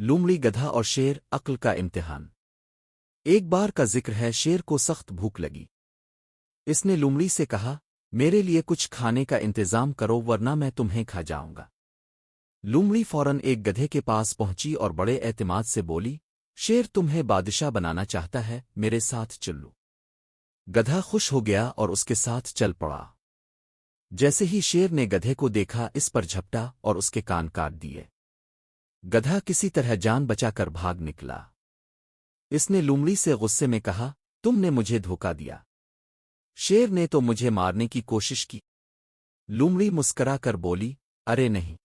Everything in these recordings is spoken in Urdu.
لومڑی گدھا اور شیر عقل کا امتحان۔ ایک بار کا ذکر ہے، شیر کو سخت بھوک لگی۔ اس نے لومڑی سے کہا، میرے لیے کچھ کھانے کا انتظام کرو ورنہ میں تمہیں کھا جاؤں گا۔ لومڑی فوراً ایک گدھے کے پاس پہنچی اور بڑے اعتماد سے بولی، شیر تمہیں بادشاہ بنانا چاہتا ہے، میرے ساتھ چلو۔ گدھا خوش ہو گیا اور اس کے ساتھ چل پڑا۔ جیسے ہی شیر نے گدھے کو دیکھا، اس پر جھپٹا اور اس کے کان کاٹ دیے۔ گدھا کسی طرح جان بچا کر بھاگ نکلا۔ اس نے لومڑی سے غصے میں کہا، تم نے مجھے دھوکا دیا، شیر نے تو مجھے مارنے کی کوشش کی۔ لومڑی مسکرا کر بولی، ارے نہیں،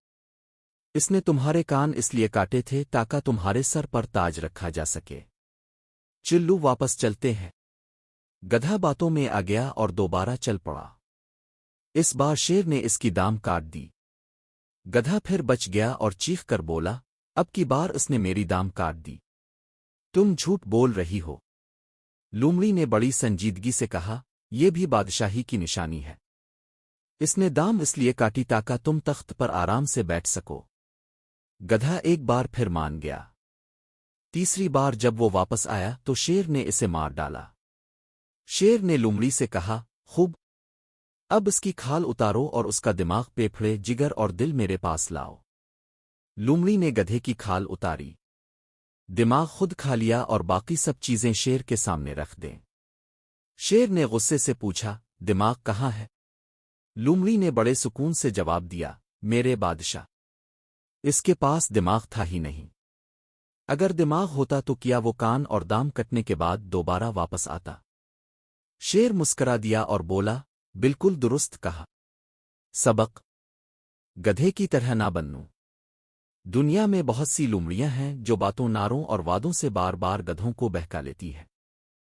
اس نے تمہارے کان اس لیے کاٹے تھے تاکہ تمہارے سر پر تاج رکھا جا سکے۔ چلو واپس چلتے ہیں۔ گدھا باتوں میں آ گیا اور دوبارہ چل پڑا۔ اس بار شیر نے اس کی دام کاٹ دی۔ گدھا پھر بچ گیا اور چیخ کر بولا، اب کی بار اس نے میری دام کاٹ دی، تم جھوٹ بول رہی ہو۔ لومڑی نے بڑی سنجیدگی سے کہا، یہ بھی بادشاہی کی نشانی ہے، اس نے دام اس لیے کاٹی تاکہ تم تخت پر آرام سے بیٹھ سکو۔ گدھا ایک بار پھر مان گیا۔ تیسری بار جب وہ واپس آیا تو شیر نے اسے مار ڈالا۔ شیر نے لومڑی سے کہا، خوب، اب اس کی کھال اتارو اور اس کا دماغ، پھیپھڑے، جگر اور دل میرے پاس لاؤ۔ لومڑی نے گدھے کی کھال اتاری، دماغ خود کھا لیا اور باقی سب چیزیں شیر کے سامنے رکھ دیں۔ شیر نے غصے سے پوچھا، دماغ کہاں ہے؟ لومڑی نے بڑے سکون سے جواب دیا، میرے بادشاہ، اس کے پاس دماغ تھا ہی نہیں۔ اگر دماغ ہوتا تو کیا وہ کان اور دام کٹنے کے بعد دوبارہ واپس آتا؟ شیر مسکرا دیا اور بولا، بالکل درست کہا۔ سبق: گدھے کی طرح نہ بنو۔ دنیا میں بہت سی لومڑیاں ہیں جو باتوں، نعروں اور وعدوں سے بار بار گدھوں کو بہکا لیتی ہے۔